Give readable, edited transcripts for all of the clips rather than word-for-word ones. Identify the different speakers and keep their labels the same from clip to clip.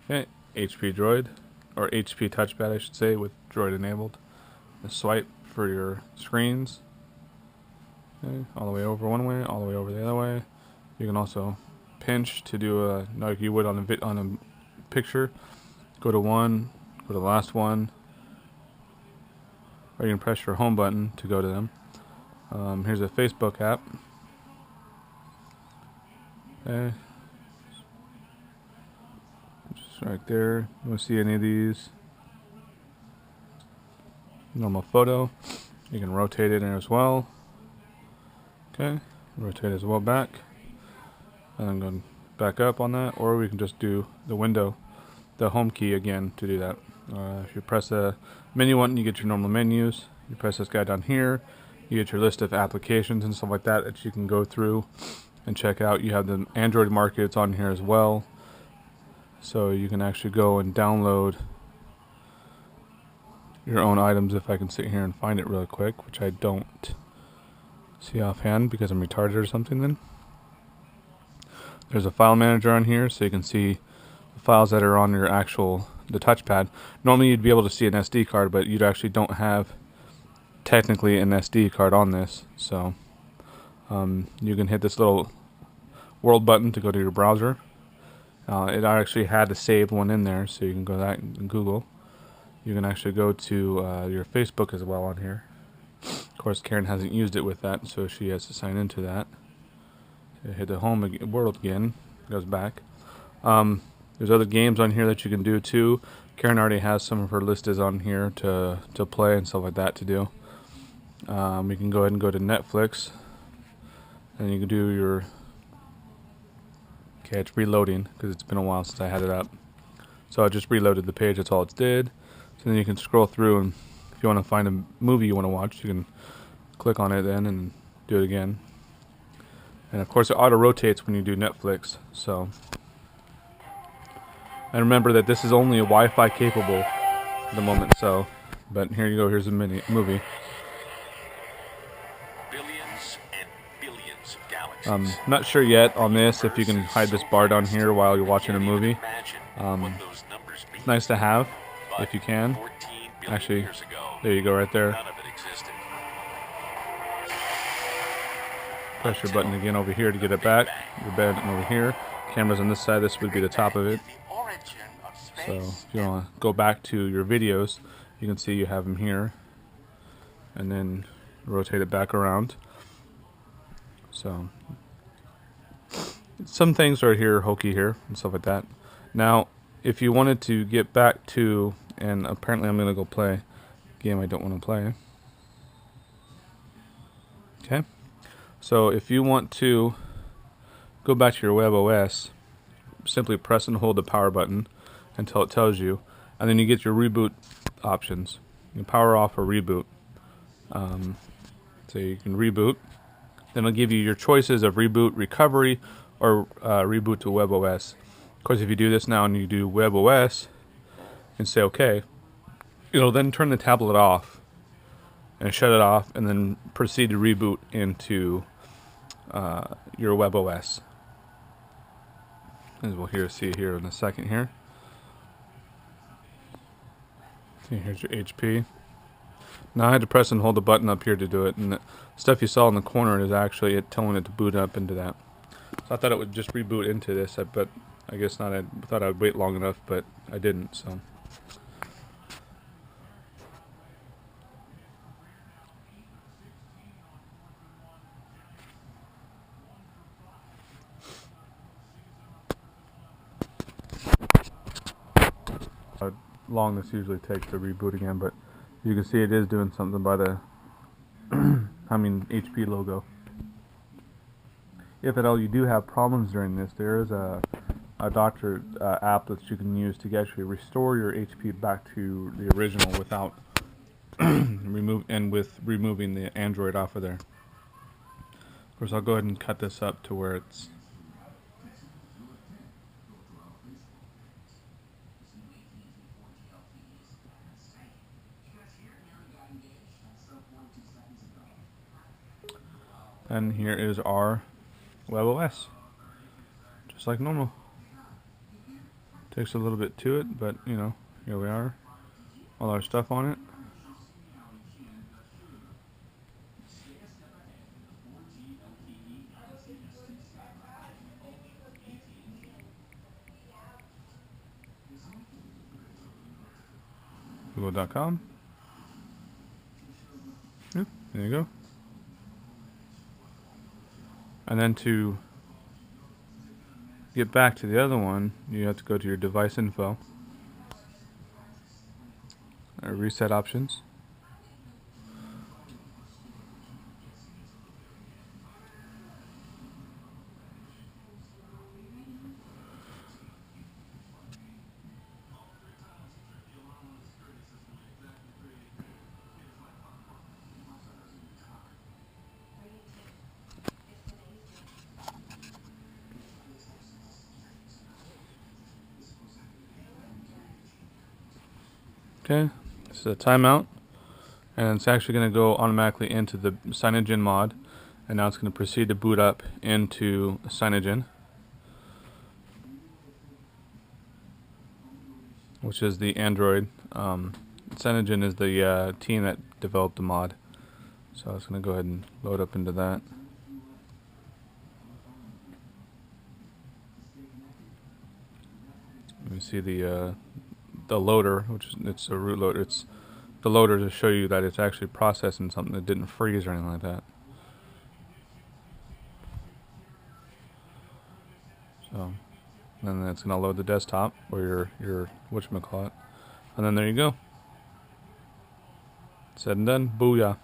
Speaker 1: Okay, HP Droid, or HP Touchpad I should say, with Droid enabled. A swipe for your screens. Okay, all the way over one way, all the way over the other way. You can also pinch to do like you would on a picture. Go to one, go to the last one, or you can press your home button to go to them. Here's a Facebook app. Okay, just right there. You want to see any of these? Normal photo. You can rotate it in as well. Okay, rotate as well back, and then go back up on that, or we can just do the window, the home key again to do that. If you press the menu button, you get your normal menus. You press this guy down here, you get your list of applications and stuff like that that you can go through and check out. You have the Android markets on here as well, so you can actually go and download your own items. If I can sit here and find it really quick, which I don't see offhand because I'm retarded or something. Then there's a file manager on here, so you can see the files that are on your the touchpad. Normally you'd be able to see an SD card, but you actually don't have technically an SD card on this. So you can hit this little world button to go to your browser. It actually had a saved one in there, so you can go to that in Google. You can actually go to your Facebook as well on here. Of course, Karen hasn't used it with that, so she has to sign into that. Hit the home world again, goes back. There's other games on here that you can do too. Karen already has some of her listed on here to play and stuff like that to do. We can go ahead and go to Netflix, and you can do your. Okay, it's reloading because it's been a while since I had it up. So I just reloaded the page. That's all it did. So then you can scroll through, and if you want to find a movie you want to watch, you can click on it then and do it again. And of course it auto rotates when you do Netflix. So, and remember that this is only a Wi-Fi capable at the moment. So, but here you go. Here's a movie.
Speaker 2: Billions and billions of galaxies.
Speaker 1: Not sure yet on this if you can hide this bar down here while you're watching a movie. It's nice to have if you can. Actually, there you go right there. Press your button again over here to get it back. Your button over here. Camera's on this side. This would be the top of it. So if you want to go back to your videos, you can see you have them here. And then rotate it back around. So some things are here, hokey here, and stuff like that. Now, if you wanted to get back to, and apparently I'm going to go play a game I don't want to play. Okay. So if you want to go back to your WebOS, simply press and hold the power button until it tells you, and then you get your reboot options. You can power off or reboot. So you can reboot. Then it'll give you your choices of reboot, recovery, or reboot to WebOS. Of course, if you do this now and you do WebOS and say OK, it'll then turn the tablet off and shut it off, and then proceed to reboot into your WebOS. As we'll see here in a second here. Okay, here's your HP. Now I had to press and hold the button up here to do it, and the stuff you saw in the corner is actually it telling it to boot up into that. So I thought it would just reboot into this, but I guess not. I thought I would wait long enough, but I didn't. So. How long this usually takes to reboot again, but you can see it is doing something by the HP logo. If at all you do have problems during this, there is a doctor app that you can use to actually restore your HP back to the original without removing the Android off of there. Of course, I'll go ahead and cut this up to where it's. And here is our WebOS, just like normal. Takes a little bit to it, but you know, here we are. All our stuff on it. Google.com. Yep, there you go. And then to get back to the other one, you have to go to your device info, or reset options. Okay, this is a timeout, and it's actually going to go automatically into the CyanogenMod, and now it's going to proceed to boot up into Cyanogen, which is the Android. Cyanogen is the team that developed the mod, so it's going to go ahead and load up into that. You see the loader, which is it's a root loader. It's the loader to show you that it's actually processing something that didn't freeze or anything like that. So, and then it's gonna load the desktop or your whatchamacallit, and then there you go. Said and done. Booyah.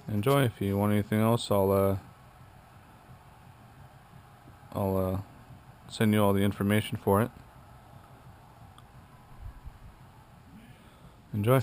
Speaker 1: Enjoy. If you want anything else, I'll send you all the information for it. Enjoy.